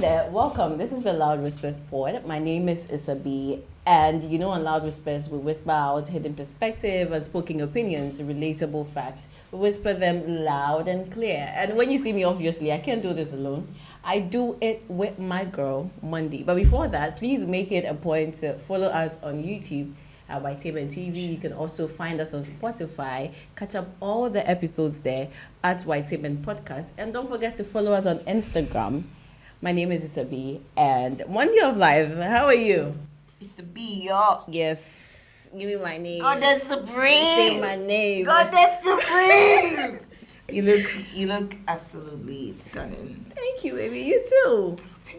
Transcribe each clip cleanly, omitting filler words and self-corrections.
there, welcome. This is the Loud Whispers Pod. My name is IssaB, and you know on Loud Whispers we whisper out hidden perspective, unspoken opinions, relatable facts. We whisper them loud and clear. And when you see me, obviously, I can't do this alone. I do it with my girl, Mondie. But before that, please make it a point to follow us on YouTube at Ytainment TV. You can also find us on Spotify. Catch up all the episodes there at Ytainment Podcast. And don't forget to follow us on Instagram. My name is IssaB and Mondie of Life. How are you? IssaB, y'all. Yes. Give me my name. Goddess Supreme. Say my name. Goddess Supreme. You look absolutely stunning. Thank you, baby. You too.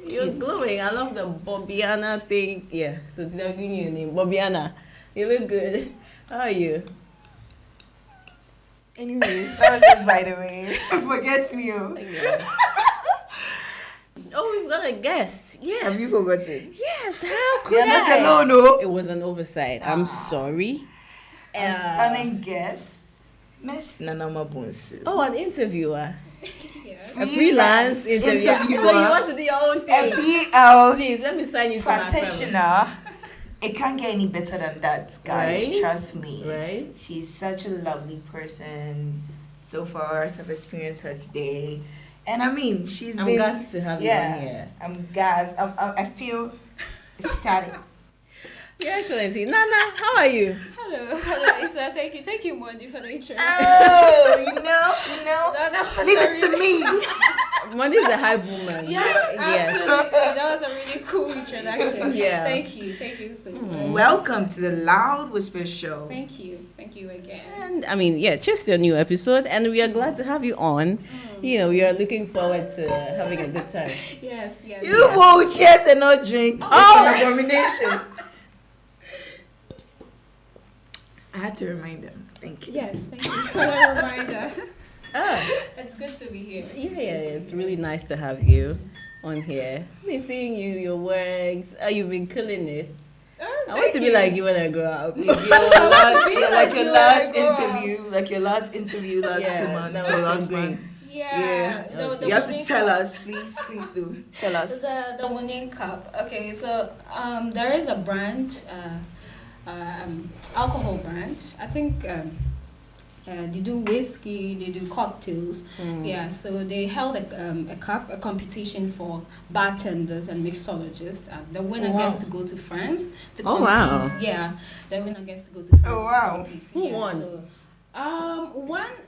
You're you. glowing. I love the Bobbiana thing. Yeah. So today I'm giving you a name. Bobbiana. You look good. How are you? Anyways, that was just by the way. Forget me. Oh, we've got a guest. Yes. Have you forgotten? Yes. How could You're not I? alone, no. It was an oversight. I'm sorry. A stunning guest, Miss Nanama Bonsu. Oh, an interviewer. Yeah. A freelance interviewer. So you want to do your own thing? A PL Please, let me sign you to my practitioner. It can't get any better than that, guys. Right? Trust me. Right? She's such a lovely person. So far, I've experienced her today. And I mean, I'm gassed to have you on here. I'm gassed. I feel ecstatic. Your Excellency, Nana, how are you? Hello, Issa. Thank you, Mondie, for the intro. Oh, you know. That was Leave a it to really- me. Mondie's a hype woman. Yes, absolutely. That was a really cool introduction. Yeah. Thank you so much. Welcome to the Loud Whisper Show. Thank you again. And I mean, cheers to a new episode, and we are glad to have you on. You know, we are looking forward to having a good time. Yes. You will cheers and not drink. Oh, an abomination. I had to remind them. Thank you. Yes, thank you for the reminder. Oh, It's good to be here. it's really nice to have you on here. I've been seeing you, your works. Oh, you've been killing it. Oh, I want to be like you when I grow up. Like your last interview last 2 months. That was last so great. month. Yeah. The You have to winning tell cup. us, please do. Tell us. The winning cup. Okay, so there is a brand, alcohol brand. I think they do whiskey, they do cocktails. Yeah, so they held a competition for bartenders and mixologists. The winner gets to go to France to compete. Wow. Yeah, the winner gets to go to France wow. to compete. Who yeah, won? So,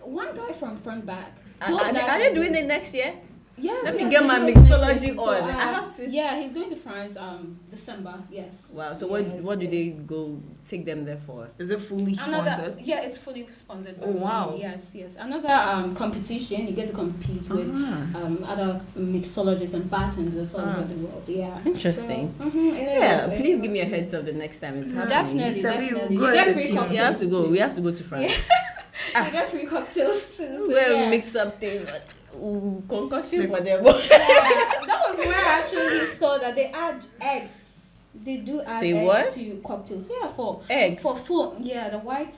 one guy from front back. Are they doing it next year? Yes, Let me yes, get they my do it mixology next week. on. I have to. Yeah, he's going to France December. Yes. Wow. So Yes, what do yeah. they go take them there for? Is it fully sponsored? Yeah, it's fully sponsored. By Oh, wow. me. Yes. Another competition. You get to compete with other mixologists and bartenders all over the world. Yeah. Interesting. So, it is. Please give me a heads up the next time it's happening. Definitely. go You as get a free team. cocktails. You have to go. too. We have to go to France. You get free cocktails too. So, We'll yeah. mix up things. Concoction for them. Yeah, that was where I actually saw that they add eggs. They do add Say eggs what? to cocktails. Yeah, for Eggs. For foam. Yeah, the white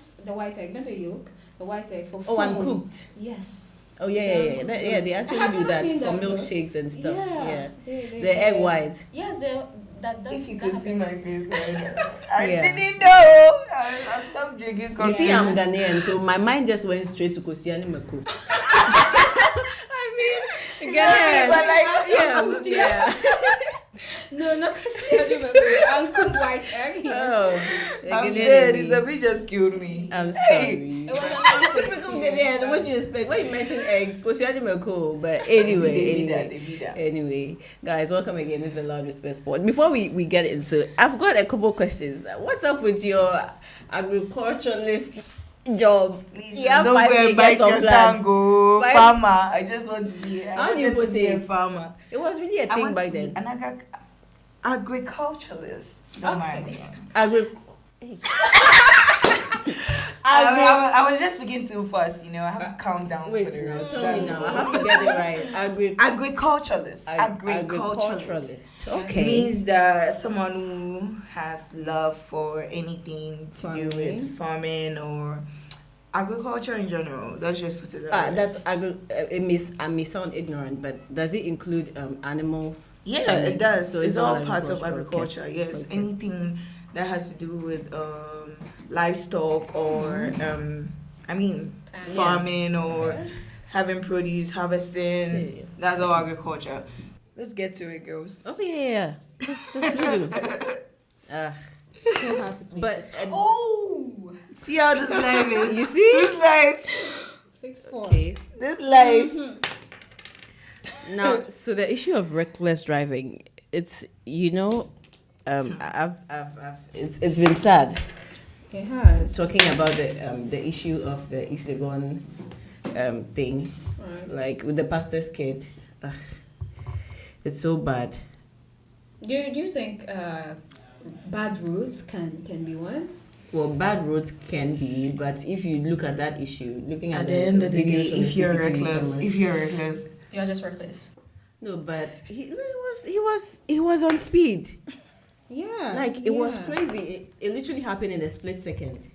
egg, not the yolk. The white egg for foam. Oh, and cooked. Yes. Oh yeah. They I actually have do never that seen for them, though. milkshakes and stuff. Yeah. They, The egg white. Yes, that's If you that could see happened. my face right now. I Yeah. didn't know. I stopped drinking coffee. You see, I'm Ghanaian, so my mind just went straight to Kosiani Mako. I mean, Ghanaian. but like, yeah. No, not Christian uncooked white egg. Oh, I'm Ghanaian dead. in me. IssaB just killed me. I'm Hey. sorry. It was a nice Typical experience. Ghanaian. What you expect? When you mention egg, Kosiani Mako. But anyway, They be that. Anyway, guys, welcome again. This is the Loud Respect Sport. Before we get into it, I've got a couple questions. What's up with your agriculturalist job? Please You have don't 5 go and acres bite of your land. tango. Five- Farmer. I just want to be. How do you wanted to be say a it? farmer. It was really a I thing want back to be then. an agriculturalist. Don't mind me. I was just speaking too fast, I have to calm down. Wait, for the now rest. tell me now. I have to get it right. Agriculturalist. Agriculturalist. Okay. Means that someone who has love for anything to do Farming. with farming or agriculture in general. Let's just put it that way. It may sound ignorant, but does it include animal Yeah, I mean, it does. so it's all part of agriculture. agriculture. Yes, Okay. anything that has to do with livestock or farming or having produce, harvesting. Shit. That's all agriculture. Let's get to it, girls. Oh yeah. Let's do. So hard to play But 6. Oh! See how this life is. you see? This life. 6-4. Okay. This life. Now, so the issue of reckless driving, it's I've it's been sad It has. talking about the issue of the East Legon thing, Right. like with the pastor's kid. Ugh, it's so bad. Do you think bad roads can be one? Well, bad roads can be, but if you look at that issue, looking at At the end of the day, videos from if the you're CCTV reckless, cameras- You're just reckless. no, but he was on speed. Yeah. Like it was crazy. It literally happened in a split second.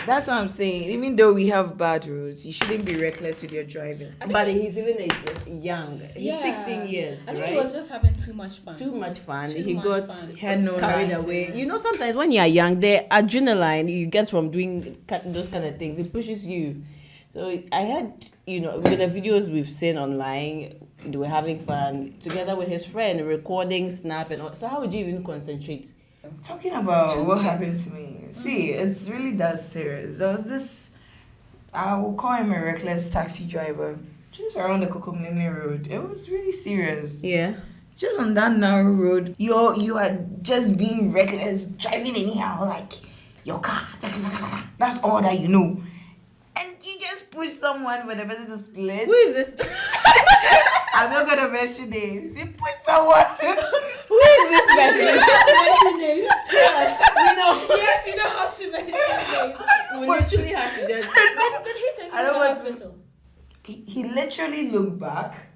That's what I'm saying. Even though we have bad roads, you shouldn't be reckless with your driving. But he's even young. He's 16 years, I think right? he was just having too much fun. Too much fun. Too He much got fun. Had no carried license. away. You know, sometimes when you're young, the adrenaline you get from doing those kind of things, it pushes you. So I had, with the videos we've seen online, they were having fun together with his friend, recording, snap, and all. So how would you even concentrate? Talking about Two what kids. happened to me. See, it's really that serious. There was this, I will call him a reckless taxi driver, just around the Kokomlene road. It was really serious. Yeah. Just on that narrow road, you are just being reckless, driving anyhow, like your car. That's all that you know. And you just push someone for the person to split. Who is this? I'm not gonna mention names. You push someone. Who is this person? You don't have to mention names. We know. Yes, you don't have to mention names. We literally had to just. Did he take you I to don't the want hospital? He literally looked back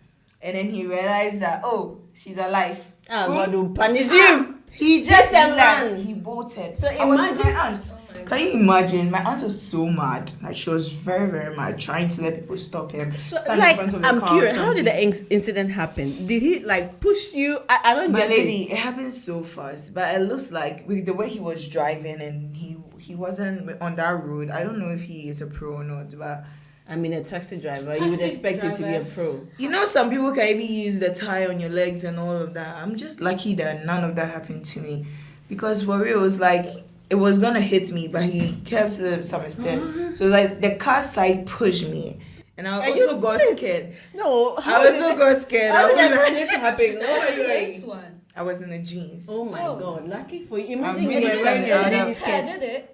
and then he realized that, oh, she's alive. God will punish you. He just Yes, left. man. He bolted. So I was with imagine- my aunt. Oh my Can you imagine? My aunt was so mad. Like she was very, very mad, trying to let people stop him. So, stand in like, front of the I'm car or curious, how did something. the incident happen? Did he, like, push you? I don't My get lady, it. it happened so fast, but it looks like with the way he was driving and he wasn't on that road. I don't know if he is a pro or not, but I mean, a taxi driver, you would Taxi expect him to be a drivers. pro. you know, some people can even use the tie on your legs and all of that. I'm just lucky that none of that happened to me, because for real, it was like it was gonna hit me, but he kept to some extent. So like the car side pushed me, and I And you also got split. scared. No, I how also did got scared. how I did was that like- need to happen? What That were you was the wearing? next one. I was in the jeans. Oh my Oh. God, lucky for you. Imagine I'm you really were wearing sorry. your I lady don't Did skirt. it?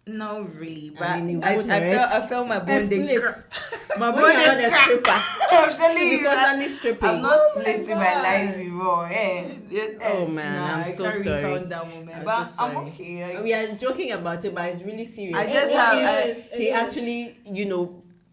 Not really, but I mean, it I would hurt. felt my A bone split. dey my When bone you're not dey a crack. stripper. I'm telling See, you, because I- only stripping. I'm not Oh my split in my God. life before. Oh, man, I'm I so can't sorry. recount that moment, I'm but so I'm sorry. okay. Like, We are joking about it, but it's really serious. I just It have is. It he is. actually,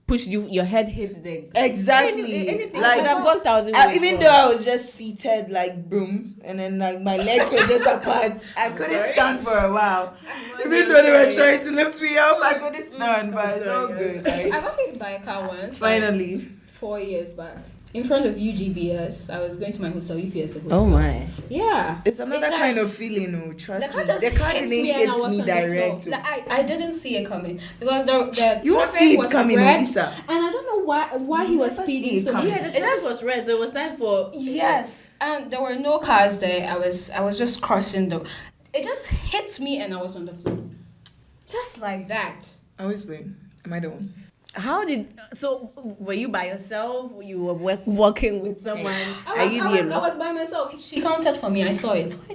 pushed you. Your head hits the. exactly Anything like could have gone 1,000 ways even wrong. though I was just seated like boom, and then like my legs were just apart. I couldn't sorry. stand for a while. I'm Even though they were sorry. trying to lift me up, I couldn't stand. But it's all sorry, good. I Like, got hit by a car once. like, finally, 4 years back. In front of UGBS, I was going to my hostel, UPS hostel. Oh my. Yeah. it's another It, like, kind of feeling. Oh, The trust car me. just The car hit didn't me and I hit was me on the direct. floor. Like, I didn't see it coming because the You won't traffic see it was coming, red, Issa. and I don't know why he was never see speeding it so coming. Yeah, the It traffic just was red, so it was time for. yes, and there were no cars there. I was just crossing the. It just hit me and I was on the floor, just like that. I always blame. Am I the one? How did. So, were you by yourself? You were walking with someone? I was by myself. She counted for me. I saw it. Why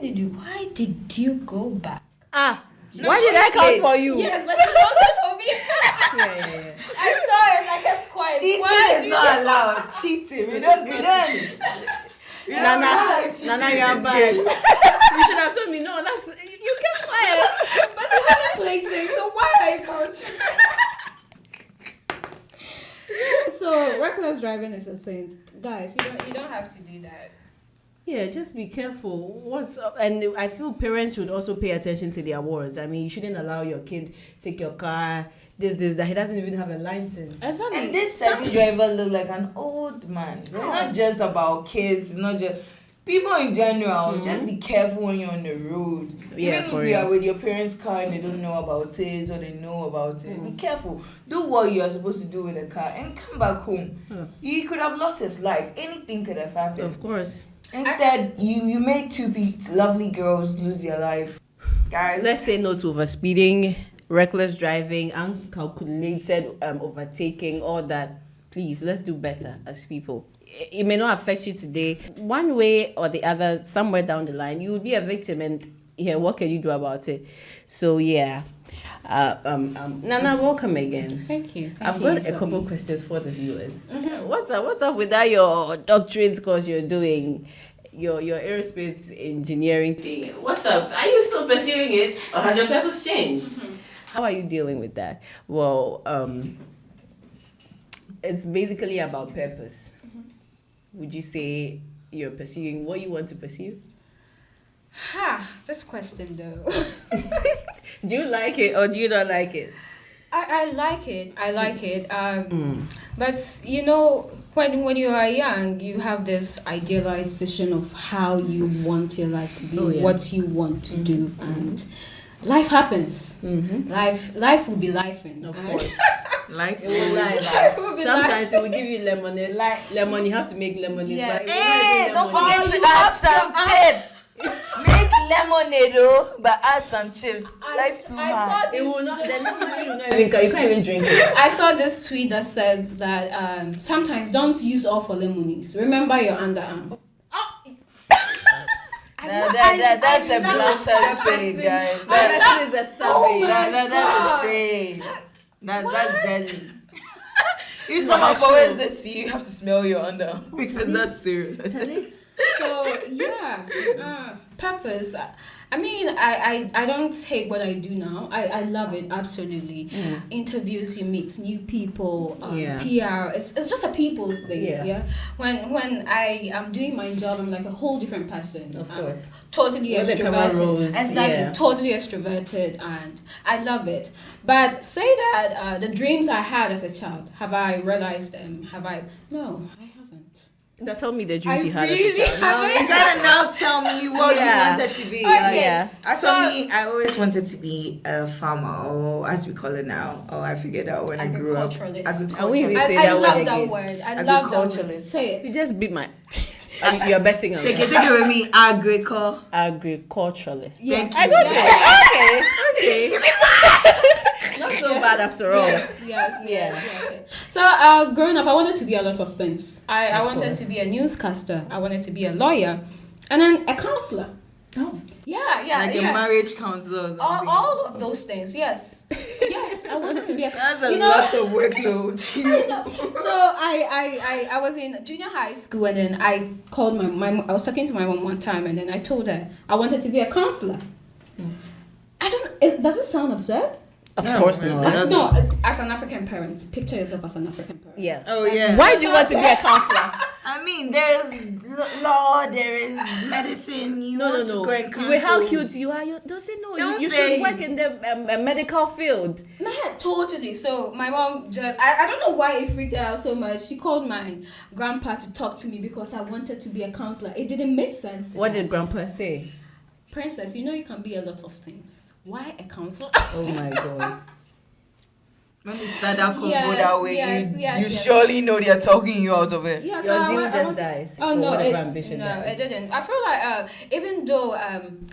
did you go back? Why did I count for you? Yes, but she counted for me. Yeah. I saw it. I kept quiet. Cheating Why is did not allowed. Cheating. We don't. Nana, you're bad. You should have told me, no, that's. You kept quiet. But you haven't places, so why are you counting? So reckless driving is a thing, guys. You don't have to do that. Yeah, just be careful. What's up? And I feel parents should also pay attention to their words. I mean, you shouldn't allow your kid take your car. That he doesn't even have a license. Exactly. And this taxi driver looked like an old man. It's not just about kids. It's not just. people in general, just be careful when you're on the road. Yeah, Even for if you real. are with your parents' car and they don't know about it or they know about it, be careful. Do what you are supposed to do with the car and come back home. He could have lost his life. Anything could have happened. Of course. Instead, you made two lovely girls lose their life. Guys, Let's say no to overspeeding, reckless driving, uncalculated overtaking, all that. Please, let's do better as people. It may not affect you today. One way or the other, somewhere down the line, you will be a victim, and what can you do about it? So yeah. Nana, welcome again. Thank you. I've got a couple questions for the viewers. What's up with that your doctorate course you're doing? Your aerospace engineering thing. What's up? Are you still pursuing it, or has your purpose changed? How are you dealing with that? Well, it's basically about purpose. Would you say you're pursuing what you want to pursue? This question though. Do you like it or do you not like it? I like it. But you know, when you are young, you have this idealized vision of how you want your life to be, what you want to do, and life happens. Life will be lifing. Of course. life It will lie. Sometimes it will give you lemonade. Lemon, you have to make lemonade. Yes. But Hey, don't lemonade. forget to add some chips. Make lemonade, but add some chips. I saw It will not. this Then tweet. you can't even drink it. I saw this tweet that says that sometimes don't use all for lemonades. Remember your underarm. That's a blatant shade, guys. That is a savage. That's a shade. That's deadly. If someone forwards this to you, you have to smell your underarm because that's serious. So yeah, purpose. I mean, I don't hate what I do now. I love it absolutely. Interviews, you meet new people. PR. It's just a people's thing. Yeah. When I am doing my job, I'm like a whole different person. Of course. Totally With the camera rolls, extroverted. Exactly. Totally extroverted, and I love it. But say that the dreams I had as a child, have I realized them? No, I haven't. Now tell me the dreams I you had really as a child. haven't. You gotta now tell me what you wanted to be. Okay. As for me, I always wanted to be a farmer, or as we call it now. Oh, I figured out when I grew up. Agriculturalist. And we even I say that word love again. that word. I love that word. Say You it. just beat my. You're betting on Take that. it with me, Agriculturalist. Yes. I got it. Okay. Not so bad after all. Yes. So, growing up, I wanted to be a lot of things. I wanted to be a newscaster. I wanted to be a lawyer, and then a counselor. Oh. Yeah. like a marriage counselor or something. All of those things. Yes. I wanted to be a. That's a lot of workload. So I was in junior high school, and then I called my mom. I was talking to my mom one time, and then I told her I wanted to be a counselor. Does it sound absurd? Of course not. As an African parent, picture yourself as an African parent. Yeah. Oh yeah. Why do you want to be a counselor? I mean, there's law, there is medicine. You want to go and counsel. Wait, how cute you are. Does it know? Don't You they? should work in the medical field. No, totally. So my mom just, I don't know why it freaked her out so much. She called my grandpa to talk to me because I wanted to be a counselor. It didn't make sense to What her. did grandpa say? Princess, you know you can be a lot of things. Why a counselor? Oh my god. When you start that convo Yes, that way, yes. you surely know they're talking you out of it. Yeah, Your zeal just dies. Oh for no, whatever ambition no, that it didn't. I feel like even though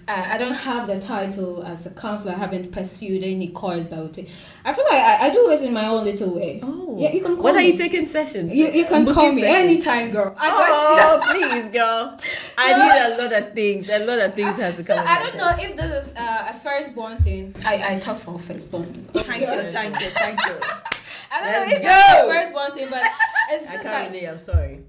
I don't have the title as a counselor, I haven't pursued any course that would take. I feel like I do it in my own little way. Oh, yeah, you can call when me. are you taking sessions? You can call me anytime, girl. I got you. Please, girl. I need a lot of things. A lot of things have to So come. I don't know if this is a firstborn thing. I talk for firstborn. Thank you. I don't know Let's if go. that's the first thing, but it's I just can't like relate. I'm sorry.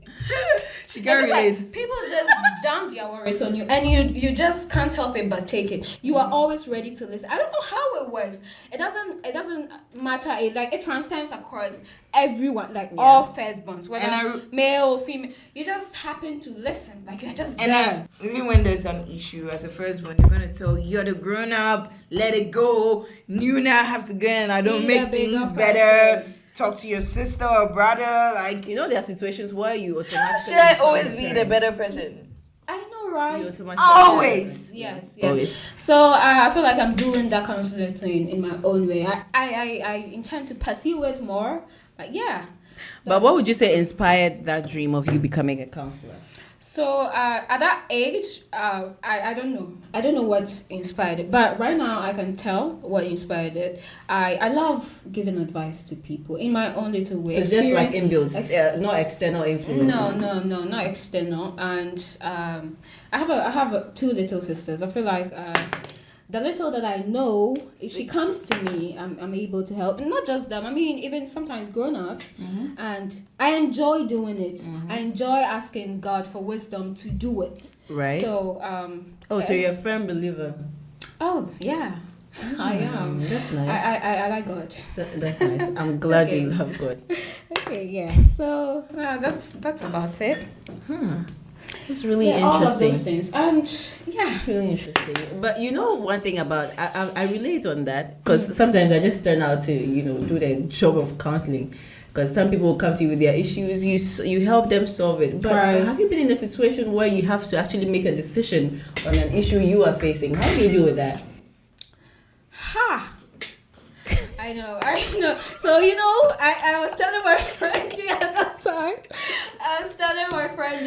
She it's can't just like relate. people just dump their worries on you, and you just can't help it but take it. You are always ready to listen. I don't know how it works. It doesn't matter. It transcends across everyone, like all firstborns, whether male, female. You just happen to listen, like you're just there. Even when there's an issue as a firstborn, you're gonna tell you're the grown up, let it go. You now have to go and I don't Be the make bigger things better. person. Talk to your sister or brother, like You know there are situations where you automatically should always be the better person. I know, right? You automatically Always. Yes. Always. So I feel like I'm doing that counselor thing in my own way. I intend to pursue it more. But yeah. But what would you say inspired that dream of you becoming a counselor? So at that age, I don't know. I don't know what inspired it. But right now I can tell what inspired it. I love giving advice to people in my own little way. So just like inbuilt, not external influences. No, not external. And I have two little sisters. I feel like the little that I know, if she comes to me, I'm able to help. And not just them. I mean, even sometimes grown-ups. And I enjoy doing it. I enjoy asking God for wisdom to do it. Right. So so you're a firm believer. oh yeah, I am. That's nice. I like God. That's nice. I'm glad you love God. Okay, yeah. So that's about it. It's really Yeah, interesting. all of those things, and yeah. Really interesting. But you know one thing about I relate on that because sometimes I just turn out to do the job of counseling because some people will come to you with their issues, you help them solve it. But Right. have you been in a situation where you have to actually make a decision on an issue you are facing? How do you deal with that? I know. So I was telling my friend the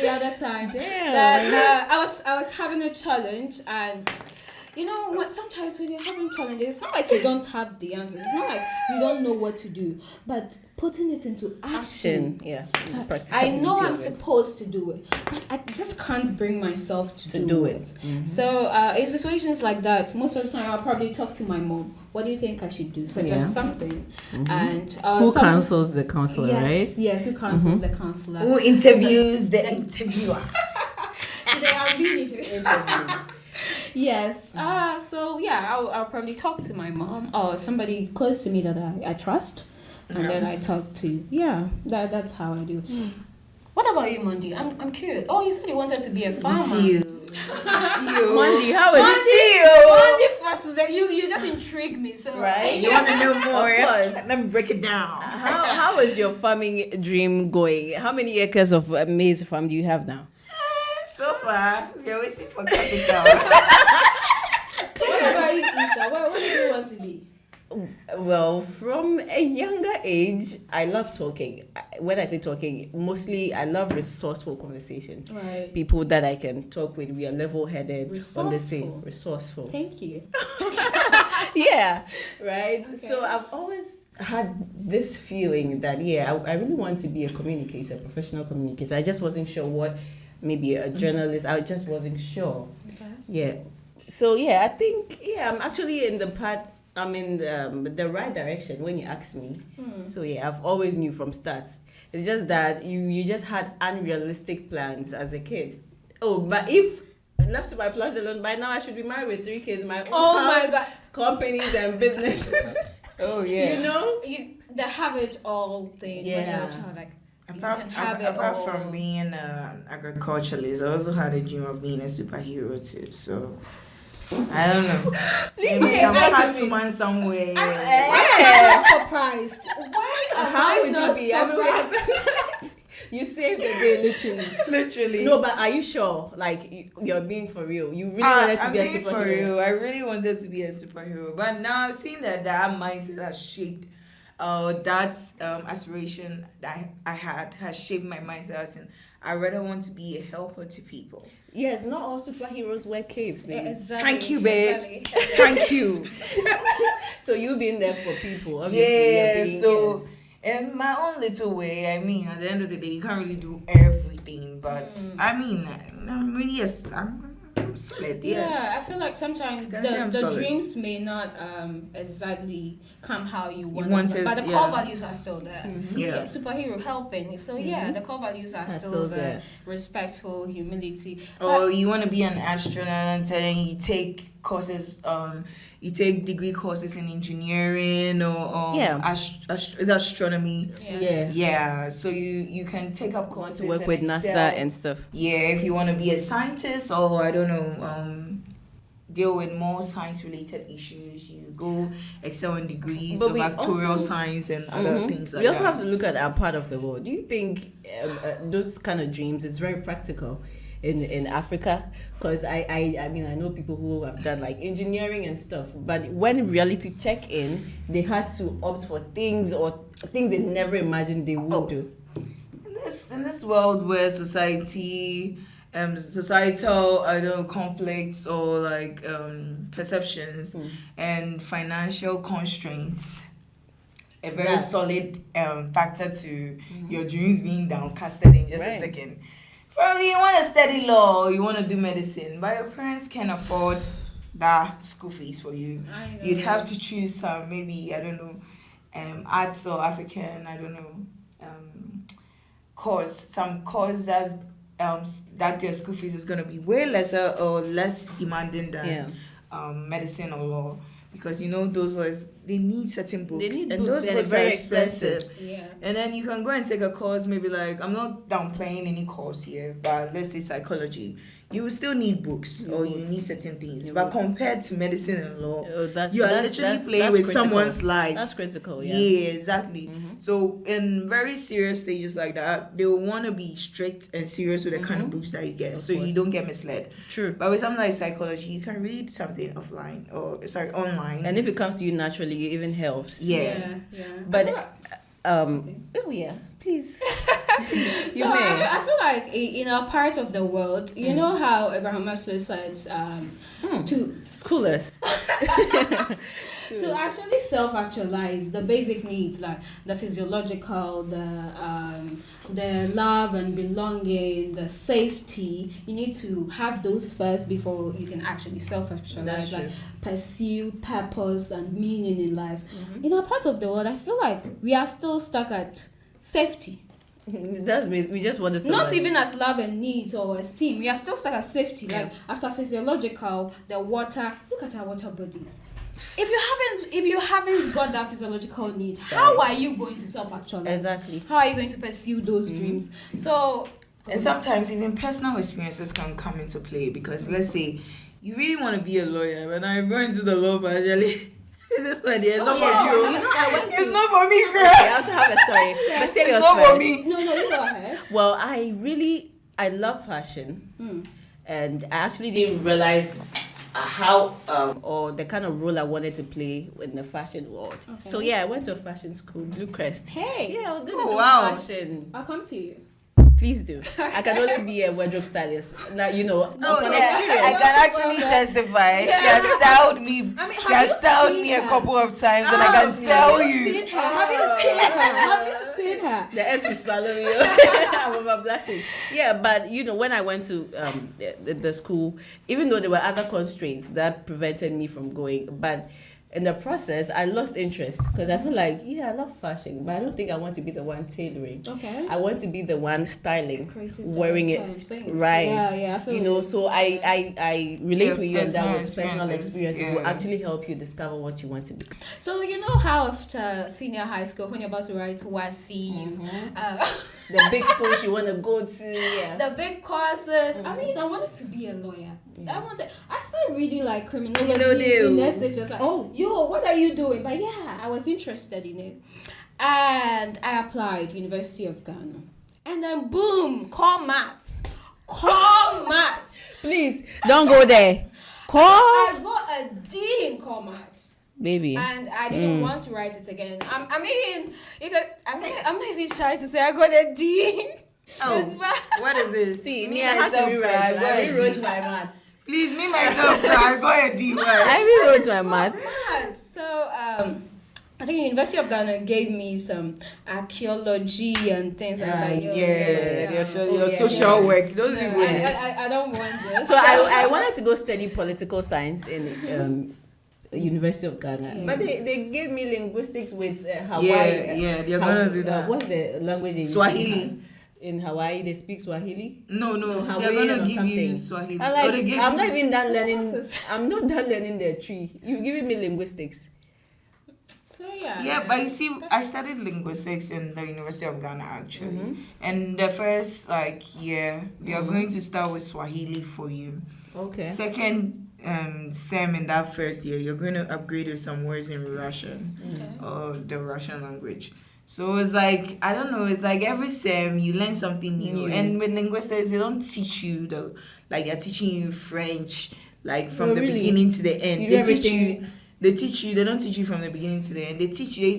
other time. Damn. That I was having a challenge, and sometimes when you're having challenges, it's not like you don't have the answers. It's not like you don't know what to do, but putting it into action. Yeah. I know practicality I'm of it. supposed to do it, but I just can't bring myself to do it. it. So in situations like that, most of the time I'll probably talk to my mom. What do you think I should do? Suggest something. And Who counsels the counselor, right? Yes, who counsels the counselor? Who interviews the interviewer? They are really to interview. Yes. So yeah, I'll probably talk to my mom or somebody close to me that I trust. And then I talk to that's how I do. What about you, Mondie? I'm curious. Oh, you said you wanted to be a farmer. See you. Mondie, how is Mondie first, that you just intrigued me. So right? You want to know more? Of course. Let me break it down. How is your farming dream going? How many acres of maize farm do you have now? So far, we're waiting for capital. what about you, Issa? What do you want to be? Well, from a younger age, I love talking. When I say talking, mostly I love resourceful conversations. Right. People that I can talk with. We are level-headed. On the same. Resourceful. Resourceful. Thank you. Yeah. Right. Okay. So I've always had this feeling that I really want to be a communicator, professional communicator. I just wasn't sure what. Maybe a journalist. I just wasn't sure. Okay. Yeah. So I think I'm actually in the path. I'm in the right direction when you ask me. So I've always knew from start. It's just that you just had unrealistic plans as a kid. Oh, but if left to my plans alone, by now I should be married with 3 kids, my own my God. companies and businesses. Oh yeah. The have it all thing when you're a child, like Apart from being an agriculturalist, I also had a dream of being a superhero too. So I don't know. Maybe I'm Batman somewhere. Why am I not surprised? Why am How I would not you be? surprised? You saved the day, literally. No, but are you sure? Like you're being for real? You really wanted to be a I'm being superhero? for real. I really wanted to be a superhero, but now I've seen that mindset has shaped. That aspiration that I had has shaped my mindset, and I rather want to be a helper to people. Yes, not all superheroes wear capes, baby. Exactly. Thank you, babe. Exactly. Thank you. So you being there for people, obviously. Yeah. So in my own little way, I mean, at the end of the day, you can't really do everything, but I mean, yes, I'm solid. Yeah, I feel like sometimes I can say I'm the solid. dreams may not exactly come how you want want it, it, but the core values are still there. Yeah. Superhero helping. So the core values are still there. Respectful, humility. Or you want to be an astronaut and then you take courses, you take degree courses in engineering or is astronomy. Yeah. So you can take up courses to work with excel. NASA and stuff. Yeah, if you want to be a scientist or I don't know, deal with more science related issues, you go excel in degrees of actuarial science and other things like that. We also have to look at our part of the world. Do you think those kind of dreams is very practical? in Africa, because I mean I know people who have done like engineering and stuff, but when reality check in, they had to opt for things they never imagined they would do. In this world where societal conflicts or like perceptions and financial constraints, a very solid factor to your dreams being downcasted in just a second. Probably you want to study law or you want to do medicine, but your parents can't afford that school fees for you. You'd have to choose some, maybe, I don't know, arts or African, I don't know, some course that your school fees is going to be way lesser or less demanding than medicine or law, because you know those lawyers, they need certain books, those books are expensive. And then you can go and take a course, maybe like, I'm not downplaying any course here, but let's say psychology, you will still need books or you need certain things, but compared to medicine and law, you are literally playing with someone's life. That's critical. Yeah, exactly. So in very serious stages like that, they will want to be strict and serious with the kind of books that you get, so you don't get misled. True. But with something like psychology, you can read something online, and if it comes to you naturally, it even helps. But oh yeah, please. I feel like in our part of the world, you know how Abraham Maslow says to school us. To actually self-actualize the basic needs, like the physiological, the love and belonging, the safety, you need to have those first before you can actually self-actualize, like pursue purpose and meaning in life. In our part of the world, I feel like we are still stuck at safety. That's we just want to not even as love and needs or esteem. We are still stuck at safety. Like after physiological, the water. Look at our water bodies. If you haven't got that physiological need, how are you going to self-actualize? Exactly. How are you going to pursue those dreams? So, and sometimes even personal experiences can come into play, because let's say you really want to be a lawyer, but now you're going to the law, but actually this one it's not for you. It's not for me, girl. Okay, I also have a story. But say yours not first. for me. No, you go ahead. Well, I love fashion, and I actually didn't realize how or the kind of role I wanted to play in the fashion world. Okay. So I went to a fashion school, Blue Crest. Hey, I was going to do fashion. I'll come to you. Please do. I can only be a wardrobe stylist. Now, you know. I can actually testify. She has styled me. She has styled me a couple of times, and I can tell you. Have you seen her? The end to swallow me. I'm blushing. Yeah, but you know, when I went to the school, even though there were other constraints that prevented me from going, but in the process, I lost interest, because I feel like, I love fashion, but I don't think I want to be the one tailoring. Okay. I want to be the one styling, creative, wearing it, right? Yeah, I feel so I relate with you, and that with personal experiences will actually help you discover what you want to be. So you know how after senior high school, when you're about to write WASI, the big schools you want to go to, the big courses. I mean, I wanted to be a lawyer. I started reading like criminology in essence, just like, what are you doing? But I was interested in it, and I applied University of Ghana, and then boom, call maths. Please don't go there. I got a D in call maths. Baby. And I didn't want to write it again. I'm not even shy to say I got a D. What is it? See, me, I had to rewrite. I rewrote my math. Please, me myself, I got a D. I rewrote my math. So, I think the University of Ghana gave me some archaeology and things. I was like, your social work. Those people. I don't want this. So I wanted to go study political science in University of Ghana, but they gave me linguistics with Hawaii. They're gonna do that. What's the language they use? Swahili. In Hawaii, they speak Swahili. No, they're gonna give you Swahili. I'm not even done learning. I'm not done learning the tree. You're giving me linguistics. So but you see, I studied linguistics in the University of Ghana actually, and the first year they are going to start with Swahili for you. Okay. Second sem in that first year, you're going to upgrade with some words in Russian or the Russian language. So it's like, I don't know, it's like every sem you learn something new. And with linguistics, they don't teach you though, like they're teaching you French, like from the beginning to the end. You do everything. They don't teach you from the beginning to the end. They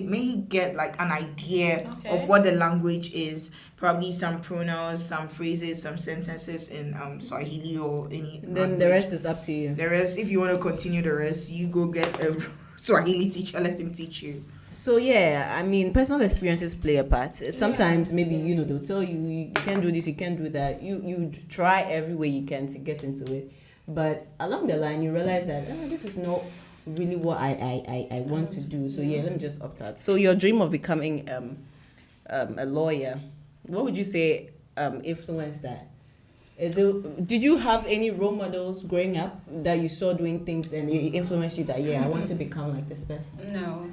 make you get like an idea of what the language is. Probably some pronouns, some phrases, some sentences in Swahili or any Then language. the rest is up to you. The rest, if you want to continue the rest, you go get a Swahili teacher, let him teach you. So yeah, I mean, personal experiences play a part. Sometimes maybe they'll tell you you can't do this, you can't do that. You try every way you can to get into it, but along the line you realize that this is not really what I want to do. So yeah, let me just opt out. So your dream of becoming a lawyer, what would you say influenced that? Did you have any role models growing up that you saw doing things and it influenced you that I want to become like this person? No.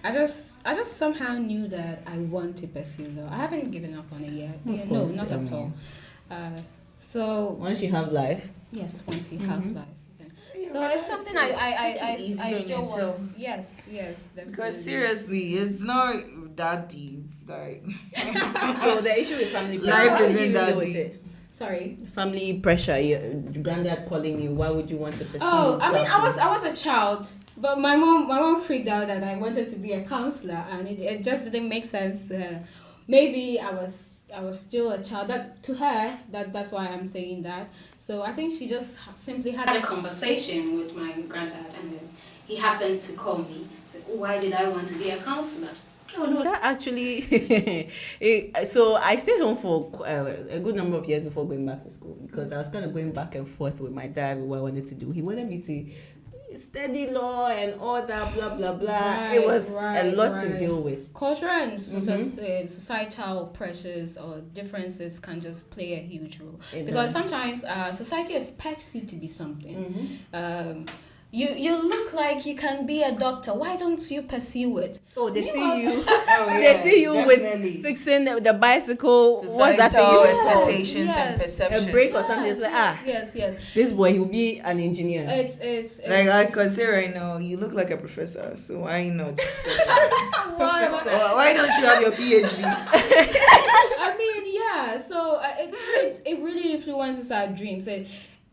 I just somehow knew that I want to pursue law. I haven't given up on it yet. No, not at all. So once you have life. Yes, once you have life. So it's something I still want. Yes, definitely. Because seriously, it's not that deep. Like so the issue with family pressure, life isn't that deep. Sorry. Family pressure. Your granddad calling you. Why would you want to pursue? Oh, I mean, I was a child, but my mom freaked out that I wanted to be a counselor, and it just didn't make sense to her. Maybe I was still a child. To her, that's why I'm saying that. So I think she just simply had a conversation with my granddad, and then he happened to call me. Said, why did I want to be a counselor? No, that actually. So I stayed home for a good number of years before going back to school because I was kind of going back and forth with my dad with what I wanted to do. He wanted me to study law and all that, blah blah blah. Right, it was a lot to deal with. Cultural and societal pressures or differences can just play a huge role because sometimes society expects you to be something. You look like you can be a doctor. Why don't you pursue it? Oh, they see you. They see you definitely. With fixing the bicycle. Societal what's that thing? Expectations and perceptions. A brake or something. It's like yes. This boy, he'll be an engineer. It's like I can say right now, you look like a professor. So why not? Why don't you have your PhD? I mean, yeah. So it really influences our dreams.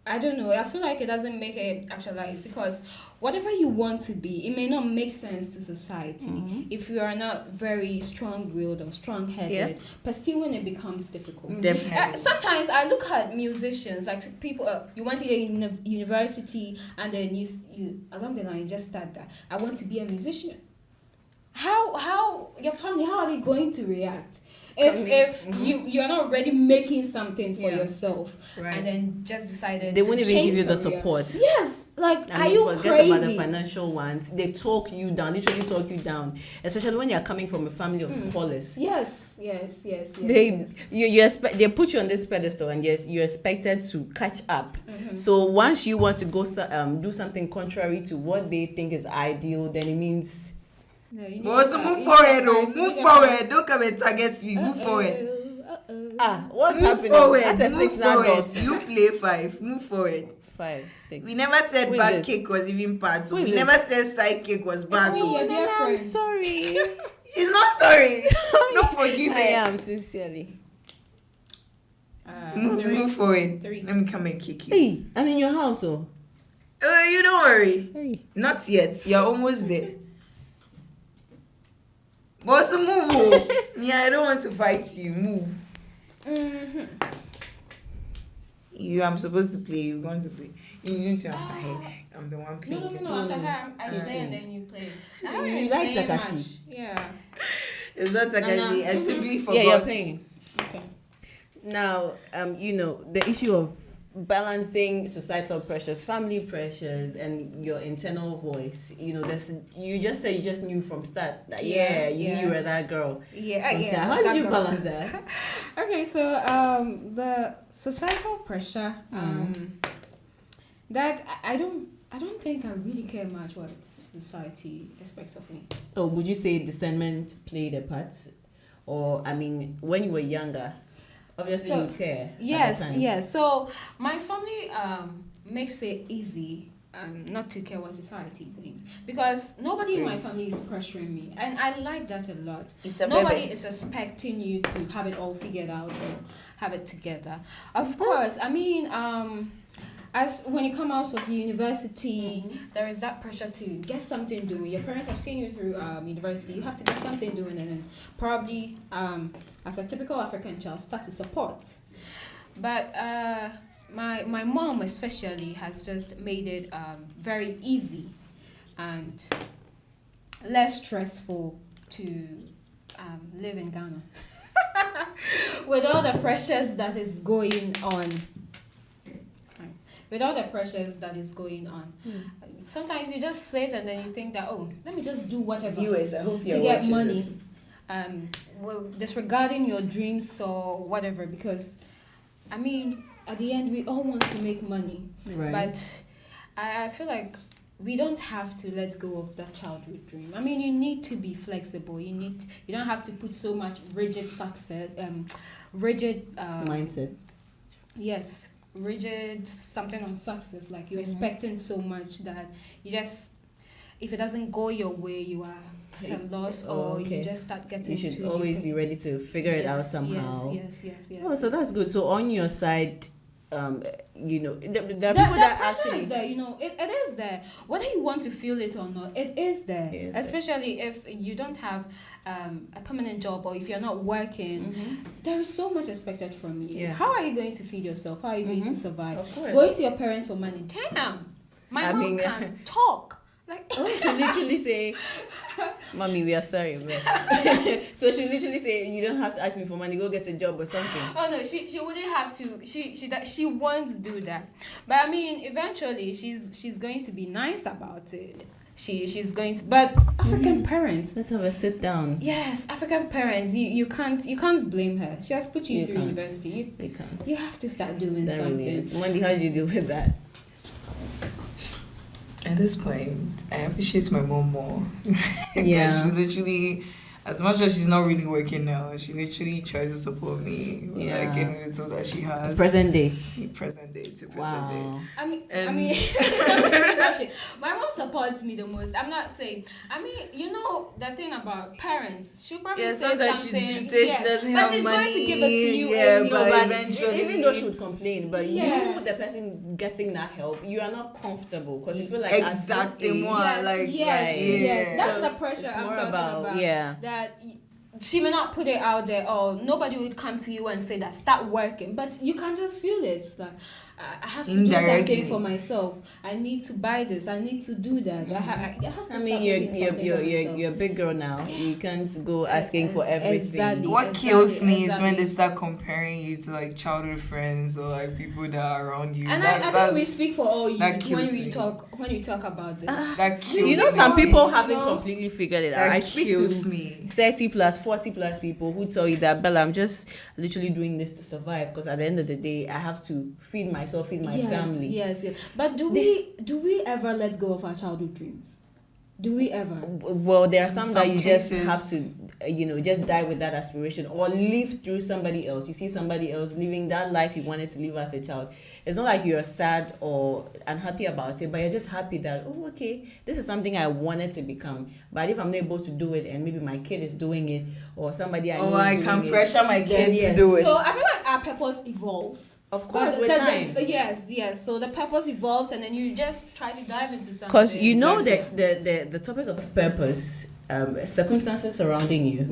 I don't know. I feel like it doesn't make it actualize because whatever you want to be, it may not make sense to society. If you are not very strong-willed or strong-headed, pursuing it becomes difficult. Definitely. Sometimes I look at musicians, like people, you went to a university and then you along the line you just start that. I want to be a musician. How your family, how are they going to react? If you're not already making something for yourself and then just decided they won't even give you the career. support. Yes, like I are you forget crazy? about the financial ones. They talk you down, literally talk you down. Especially when you're coming from a family of scholars. Yes. You expect they put you on this pedestal and yes, you're expected to catch up. So once you want to go do something contrary to what they think is ideal, then it means no, move forward. Don't come and target me. Move forward. What's move happening? Forward. That's a move 6 forward. You play 5. Move forward. 5, 6. We never said back kick was even part 2. We never said side kick was bad. I'm sorry. She's not sorry. Don't forgive her. I am sincerely. Move forward. 3. Let me come and kick you. Hey, I'm in your house, oh. You don't worry. Hey. Not yet. You're almost there. But move. Yeah, I don't want to fight you. Move. I'm supposed to play. You're going to play. You need to after her. I'm the one playing. No. After her, I play and then you play. You like Takashi? Yeah. It's not Takashi. I simply forgot. Yeah, you're playing. Okay. Now, the issue of balancing societal pressures, family pressures, and your internal voice. You just say you just knew from start that you were that girl. How did you balance that? Okay, so the societal pressure, that I don't think I really care much what society expects of me. Oh, would you say discernment played a part, or when you were younger? Obviously, you care. Yes. So my family makes it easy not to care what society thinks, because nobody in my family is pressuring me, and I like that a lot. Nobody is expecting you to have it all figured out or have it together. Of course, I mean, as when you come out of university, there is that pressure to get something doing. Your parents have seen you through university. You have to get something doing, and then probably, as a typical African child, start to support. But my mom especially has just made it very easy and less stressful to live in Ghana. With all the pressures that is going on. With all the pressures that is going on. Sometimes you just sit and then you think that, oh, let me just do whatever Viewers, I hope you're to get watching money. this. Disregarding your dreams or whatever, because I mean, at the end, we all want to make money. Right. But I feel like we don't have to let go of that childhood dream. I mean, you need to be flexible. You don't have to put so much rigid Mindset. Yes, rigid something on success. Like you're expecting so much that you just, if it doesn't go your way, you are at a loss, or you just start getting. You should always be ready to figure it out somehow. Yes. Oh, so that's good. So on your side, there are people that that pressure actually is there. It is there. Whether you want to feel it or not, it is there. Especially if you don't have a permanent job, or if you're not working, there is so much expected from you. Yeah. How are you going to feed yourself? How are you going to survive? Of course. Going to your parents for money. Damn, my mom can talk. Like, she literally say, "Mommy, we are sorry." So she literally say, "You don't have to ask me for money. Go get a job or something." Oh no, she wouldn't have to. She won't do that. But I mean, eventually, she's going to be nice about it. She's going to. But African parents. Let's have a sit down. Yes, African parents. You can't blame her. She has put you through university. You can't. You have to start doing That something. really is. Mondie, how did you deal with that? At this point, I appreciate my mom more. Yeah. She literally, as much as she's not really working now, she literally tries to support me. Like any little that she has. Present day. Present day to present Wow. day. I mean, let me say something. My mom supports me the most. I'm not saying. I mean, the thing about parents. She'll probably say something. She say she doesn't but have she's money. going to give it to you but anyway. eventually, Even though she would complain, but Yeah. you, the person getting that help, you are not comfortable because you feel like exactly more Yes. That's So the pressure it's I'm more talking about. Yeah. That she may not put it out there, or nobody would come to you and say that start working, but you can just feel it. It's like, I have to do something for myself. I need to buy this. I need to do that. I have to start doing something for myself. You're a big girl now. You can't go asking for everything. Exactly. What kills me is when they start comparing you to like childhood friends or like people that are around you. And I think we speak for all you when you talk about this. That kills You know, me. some people haven't completely figured it out. That I speak kills to me. 30 plus, 40 plus people who tell you that, Bella, I'm just literally doing this to survive, because at the end of the day, I have to feed myself, feed my family. Yes. But do we ever let go of our childhood dreams? Do we ever? Well, there are some that you cases. just have to, just die with that aspiration or live through somebody else. You see somebody else living that life you wanted to live as a child. It's not like you're sad or unhappy about it, but you're just happy that, oh, okay, this is something I wanted to become. But if I'm not able to do it, and maybe my kid is doing it, or somebody I know I is can doing pressure my kids yes. to do it. So I feel like our purpose evolves. Of course, with time. Yes. So the purpose evolves, and then you just try to dive into something. Because you know that the topic of purpose, circumstances surrounding you,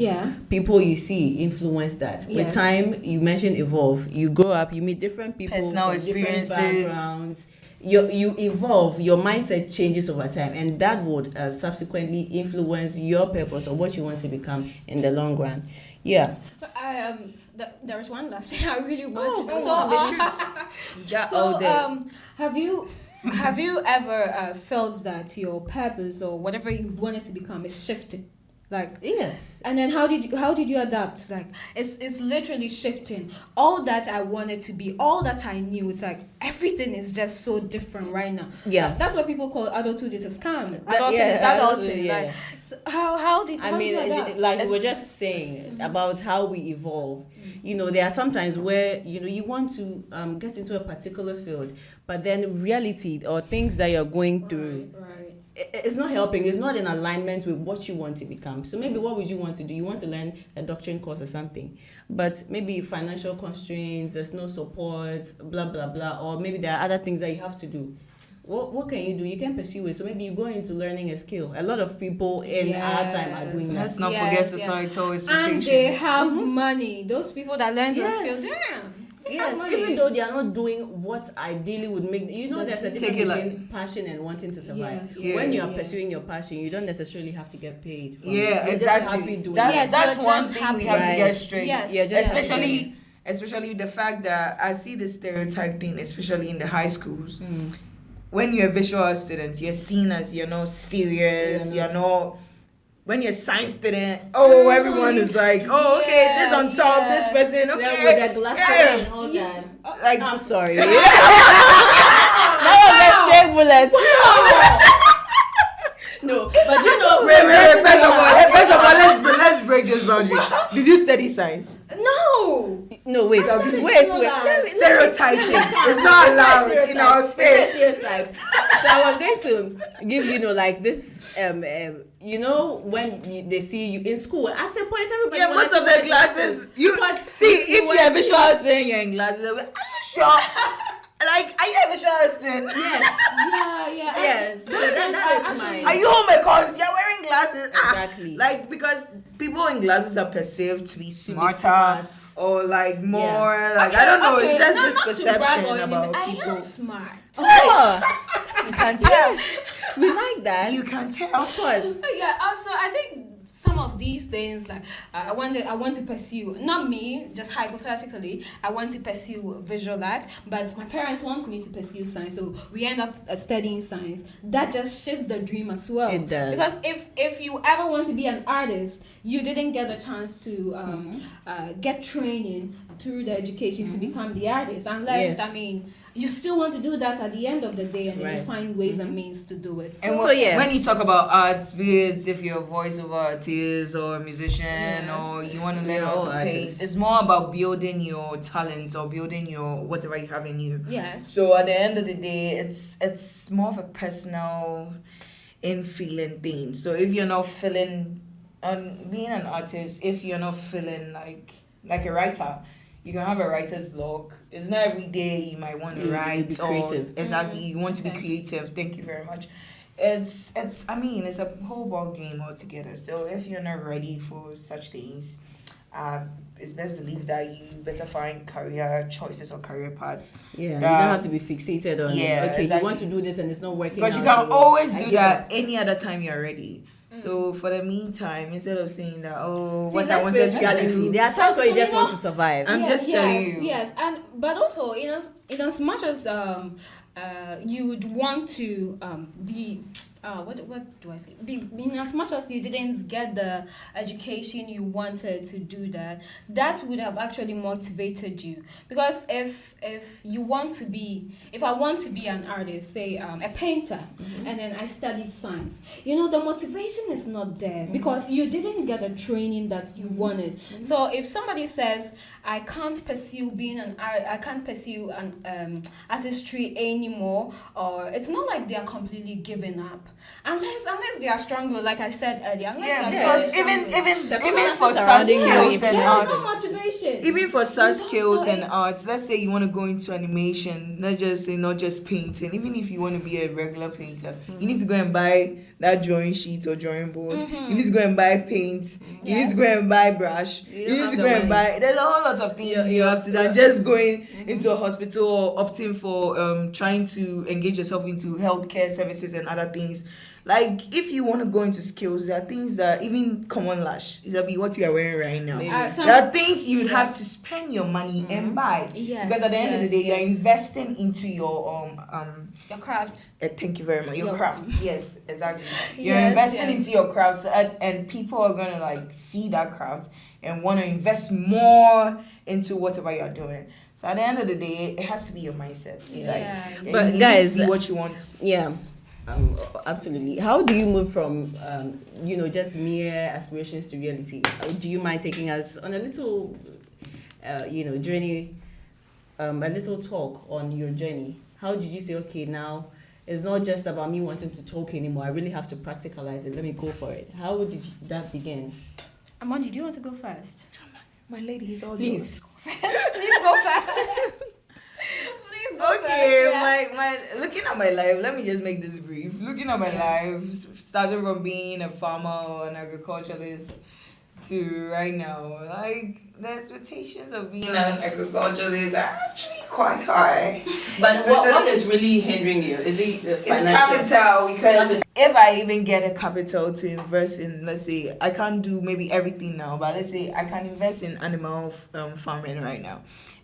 people you see influence that. With time, you mentioned evolve. You grow up, you meet different people, personal experiences, different backgrounds. You evolve. Your mindset changes over time, and that would subsequently influence your purpose or what you want to become in the long run. Yeah. But there is one last thing I really want to. Have you ever felt that your purpose or whatever you wanted to become is shifting? Like, Yes. and then how did you adapt? Like, it's literally shifting. All that I wanted to be, all that I knew, it's like everything is just so different right now. Yeah. That's what people call adulthood is a scam. That- Adulting yeah, is adulting. adulthood, yeah. Like, so how did I how mean, did you adapt? like we were just saying about how we evolve. You know, there are some times where, you know, you want to get into a particular field, but then reality or things that you're going through, Right. it's not helping. It's not in alignment with what you want to become. So maybe what would you want to do? You want to learn a doctoring course or something, but maybe financial constraints, there's no support, blah, blah, blah. Or maybe there are other things that you have to do. What can you do? You can pursue it. So maybe you go into learning a skill. A lot of people in our time are doing that. Let's not Yes, forget yes. societal And expectations. they have money. Those people that learn those Yes. skills, damn. They have Yes, money. even though they are not doing what ideally would make, you know, there's a Take difference it like- between passion and wanting to survive. Yeah, When you are yeah. pursuing your passion, you don't necessarily have to get paid. From it. Yeah, You're just exactly. happy doing That's, it. Yes, that's you're one just thing happy. we have to Right. get straight. Yes. Yeah, just happy. Especially the fact that I see the stereotype thing, especially in the high schools. When you're a visual student, you're seen as you're not serious, Yeah, you're not. When you're a science student, oh, everyone is like, oh, okay, Yeah, this on top, yeah. this person, okay. Then with the glasses yeah. and all Yeah. that. Like, I'm sorry. That was a straight bullet. No, but you know, wait, first of all, let's break this boundary. Did you study science? No. no, wait, started wait. doing that. Stereotyping. It's not allowed in our space. Stereotype. So I was going to give, you know, like this, you know, when they see you in school, at a point, everybody. Yeah, most of the classes, you Because see, if you you're a were- visual student, you're in glasses. Are you sure? Like, are you a visual student? Yes. Yeah. Yes. Those So things that are is actually. Are you home because you're wearing glasses? Exactly. Like, because people in glasses are perceived to be smarter smart. or like more. Yeah. Like, I don't know. Okay, It's just not this to brag perception or anything. about I people. am smart. Oh, You can tell. we like that. You can tell. Of course. Yeah. Also, I think some of these things, like I want to pursue. Not me, just hypothetically. I want to pursue visual art, but my parents want me to pursue science, so we end up studying science. That just shifts the dream as well. It does. Because if you ever want to be an artist, you didn't get a chance to get training through the education to become the artist, unless Yes. I mean. You still want to do that at the end of the day, and then you Right. find ways and means to do it. And So, yeah. when you talk about art, be it if you're a voiceover artist or a musician Yes. or you want to learn We're how all to paint, artists. it's more about building your talent or building your whatever you have in you. Yes. So at the end of the day, it's more of a personal in feeling thing. So if you're not feeling being an artist, if you're not feeling like a writer, you can have a writer's block. It's not every day you might want to You write be or creative. exactly you want to be Okay. creative. Thank you very much. It's I mean it's a whole ball game altogether. So if you're not ready for such things, it's best believed that you better find career choices or career paths. Yeah, you That- don't have to be fixated on Yeah, okay, exactly. you want to do this and it's not working. Because you out, can so always I do give that up. any other time you're ready. So for the meantime, instead of saying that, See, what I let's wanted Face to reality. do, There are times where you So, just you want know- to survive. I'm just telling yes, you. Yes, and but also in as much as you would want to be what do I say? In as much as you didn't get the education you wanted to do that, that would have actually motivated you. Because if I want to be an artist, say a painter, and then I studied science, the motivation is not there because you didn't get a training that you wanted. So if somebody says I can't pursue an artistry anymore, or it's not like they are completely giving up. Unless they are stronger, like I said earlier. Yeah, Unless they are because very even stronger. for such surrounding you, skills if and there's There's arts, no motivation. even for such You don't skills know and it. arts, let's say you want to go into animation, not just painting. Even if you want to be a regular painter, you need to go and buy that drawing sheet or drawing board. You need to go and buy paint. You need to go and buy brush. You You don't need have to the go and money. buy. There's a whole lot of things Yeah, you have to do. yeah. Just going into a hospital or opting for trying to engage yourself into healthcare services and other things Like, if you want to go into skills, there are things that even common lash is what you are wearing right now. There are things you'd have to spend your money and buy. Yes, because at the end of the day, you're investing into your craft. thank you very much. Your craft. Yes, exactly. You're investing into your craft, and people are gonna like see that craft and want to invest more into whatever you're doing. So at the end of the day, it has to be your mindset. Like, but guys, see what you want. Yeah. Absolutely. How do you move from, just mere aspirations to reality? Do you mind taking us on a little, journey, a little talk on your journey? How did you say, okay, now it's not just about me wanting to talk anymore. I really have to practicalize it. Let me go for it. How did that begin? Mondie, do you want to go first? My lady is all Please. Please go first. Okay, my looking at my life, let me just make this brief. Looking at my life, starting from being a farmer or an agriculturalist to right now, like the expectations of being an agriculturalist are actually quite high. But what is really hindering you? Is it it's capital, because if I even get a capital to invest in, let's say, I can't do maybe everything now, but let's say I can invest in animal farming right now.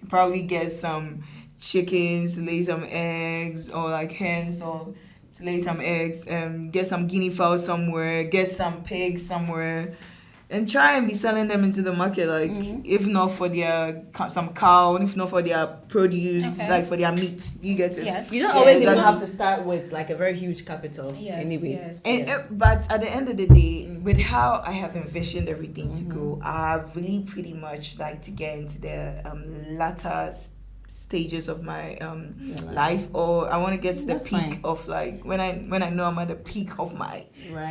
Probably get some chickens to lay some eggs, or like hens or to lay some eggs, get some guinea fowls somewhere, get some pigs somewhere, and try and be selling them into the market, like if not for their some cow, if not for their produce, like for their meat. You get it? Yes. You don't always even have to start with like a very huge capital. Yes. But at the end of the day, with how I have envisioned everything to go, I really pretty much like to get into the latter stages of my life, or I want to get to the peak of like when I know I'm at the peak of my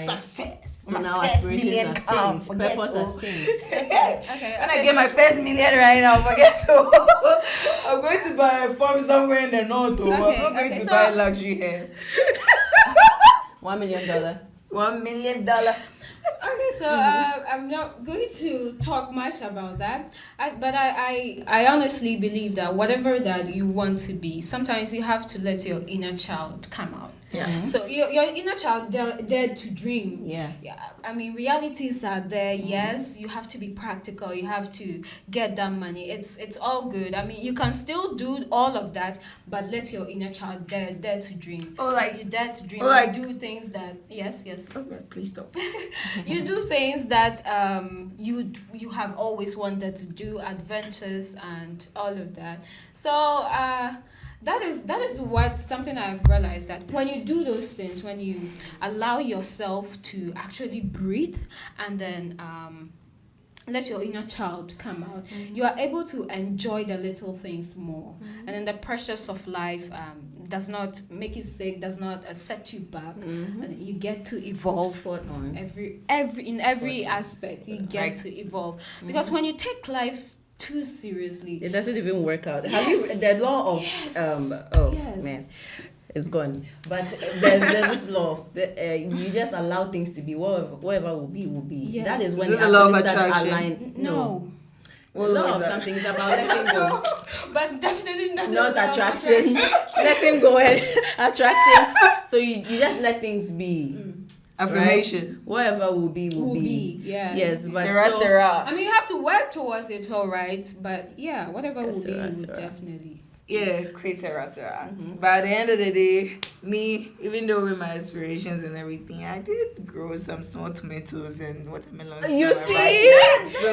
success. So now aspirations have changed. Purpose has changed. When I get my first million right now, forget I'm going to buy a farm somewhere in the north. I'm not going to buy luxury here. $1 million. $1 million. Okay, so I'm not going to talk much about that, but I honestly believe that whatever that you want to be, sometimes you have to let your inner child come out. Yeah. So your inner child, they're to dream. Yeah. I mean, realities are there. Yes, you have to be practical. You have to get that money. It's all good. I mean, you can still do all of that, but let your inner child dare to dream. Oh, like you dare to dream. You do things that yes. Okay, please stop. You do things that you have always wanted to do, adventures and all of that. So that is what something I've realized, that when you do those things, when you allow yourself to actually breathe and then let your inner child come out, you are able to enjoy the little things more, and then the pressures of life does not make you sick, does not set you back, and you get to evolve on every aspect. You get to evolve, because when you take life too seriously, it doesn't even work out. Have you the law of man, it's gone. But there's this law of you just allow things to be, whatever will be. Yes. That is when the law of attraction. No. Well, law of something is about letting go. But definitely not attraction. Letting go and attraction. So you just let things be. Affirmation. Right? Whatever will be. Yes. But Sarah. I mean, you have to work towards it, all right. But yeah, whatever will be, will definitely. Yeah, crazy Sarah. But at the end of the day, me, even though with my aspirations and everything, I did grow some small tomatoes and watermelons. You see? So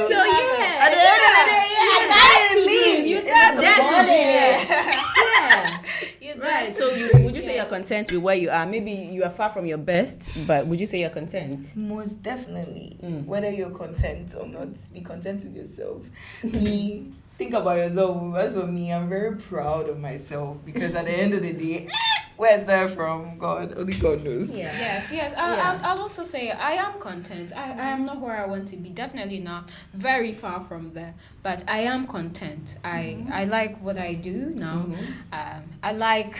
yeah. At the end of the day, you dare to dream. You dare to dream. Right. So would you say you're content with where you are? Maybe you are far from your best, but would you say you're content? Most definitely. Whether you're content or not, be content with yourself. Me, think about yourself. As for me, I'm very proud of myself, because at the end of the day, where's that from? God, only God knows. Yeah. Yes. I'll also say I am content. I am not where I want to be. Definitely not. Very far from there. But I am content. I like what I do now. I like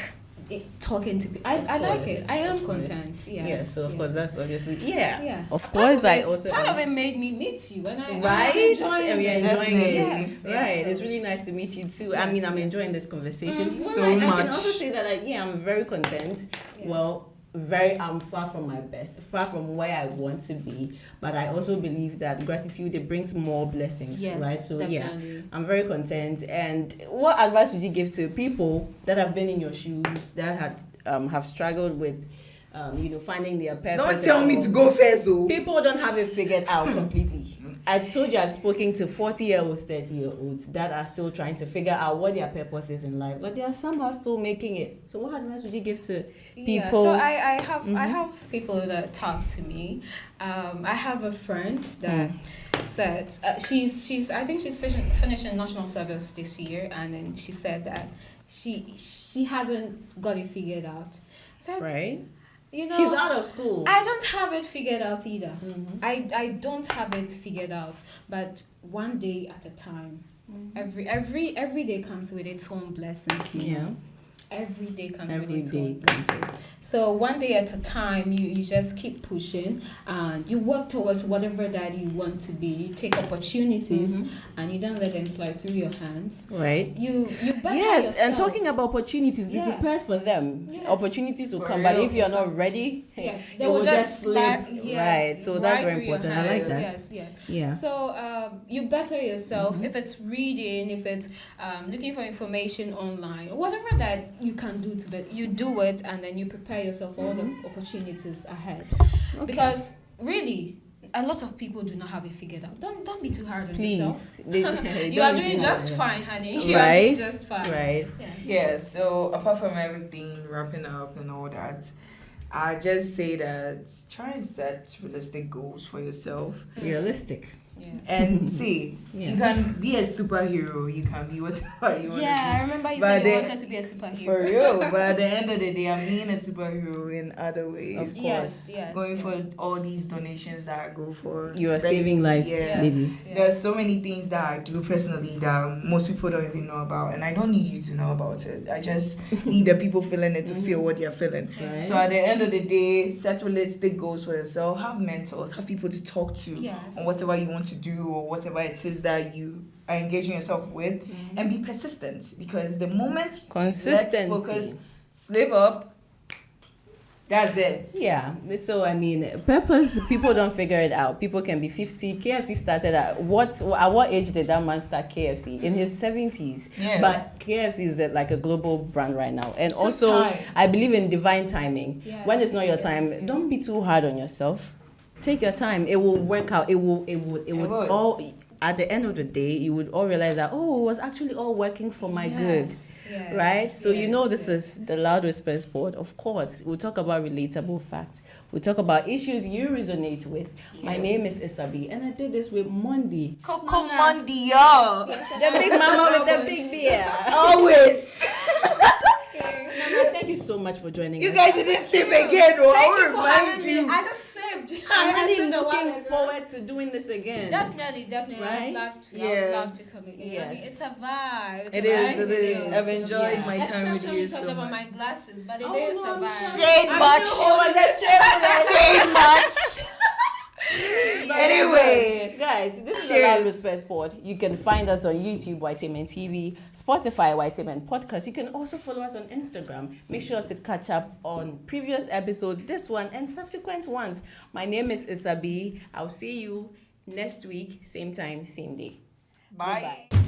talking to people. I like it. I am content. Yes. So of course that's obviously Of course, part of it made me meet you, and I'm enjoying it. Yes, right. It's really nice to meet you too. I'm enjoying this conversation so much. I can also say that I'm very content. Yes. Well, I'm far from my best, far from where I want to be, but I also believe that gratitude, it brings more blessings, Yes, right? So definitely. yeah, I'm very content. And what advice would you give to people that have been in your shoes, that had have struggled with finding their purpose? Don't tell me to go first, oh. People don't have it figured out completely. I told you, I've spoken to 40-year-olds, 30-year-olds that are still trying to figure out what their purpose is in life, but they are somehow still making it. So what advice would you give to people? Yeah, so I have people that talk to me. I have a friend that said she's I think she's finishing national service this year, and then she said that she hasn't got it figured out. So Right. She's out of school. I don't have it figured out either. I don't have it figured out, but one day at a time. Every day comes with its own blessings. You know? Every day comes with its own blessings. So one day at a time, you just keep pushing and you work towards whatever that you want to be. You take opportunities and you don't let them slide through your hands. Right. You better yourself. And talking about opportunities, be prepared for them. Yes. Opportunities will For come, real. but if you're not ready, Yes, they will just slip. Right. So that's very through your important. I like hands. that. Yes. Yeah. So you better yourself. If it's reading, if it's looking for information online, whatever that you can do you do it, and then you prepare yourself for all the opportunities ahead. Okay. Because really, a lot of people do not have it figured out. Don't be too hard on yourself. You are doing just fine, honey. You are doing just fine. Right. Yeah, so apart from everything, wrapping up and all that, I just say that try and set realistic goals for yourself. Realistic. Yeah. And see, you can be a superhero, you can be whatever you want to be. Yeah, I remember you said you wanted to be a superhero. For real, but at the end of the day, I'm being a superhero in other ways. Of course. Yes, Going for all these donations that I go for. You are saving lives, baby. There's so many things that I do personally that most people don't even know about, and I don't need you to know about it. I just need the people feeling it to feel what they're feeling. Right. So at the end of the day, set realistic goals for yourself. Have mentors, have people to talk to on whatever you want to do or whatever it is that you are engaging yourself with, and be persistent, because the moment consistency, let's focus, slip up, that's it. Yeah. So I mean, purpose, people don't figure it out. People can be 50. KFC started at what age did that man start KFC? In his 70s. Yeah. But KFC is like a global brand right now. And Took also time. I believe in divine timing. Yes. When it's not your time, don't be too hard on yourself. Take your time. It will work out. It would all, at the end of the day, you would all realize that, it was actually all working for my good. Yes. Right? So this is the Loud Whispers Board. Of course, we'll talk about relatable facts. We'll talk about issues you resonate with. My name is IssaB, and I did this with Mondie. Mondie, yo. The big mama with the big beer. Always. Mama, thank you so much for joining You us. guys didn't sip again. Thank you for having me. I just sipped. I'm really sipped a while looking ago. forward to doing this again. Definitely. Right? I'd love to. Yeah. I would love to come again. Yes. I mean, it's a vibe. It is. I've enjoyed my time Except with when you you talked so about much. my glasses, but it Oh, is no, a I'm vibe. Shade I'm much. still holding Shade much. Anyway, guys, this is the Cheers. Loud Whispers Pod. You can find us on YouTube, Ytainment TV, Spotify, Ytainment Podcast. You can also follow us on Instagram. Make sure to catch up on previous episodes, this one and subsequent ones. My name is IssaB. I'll see you next week, same time, same day. bye. Goodbye.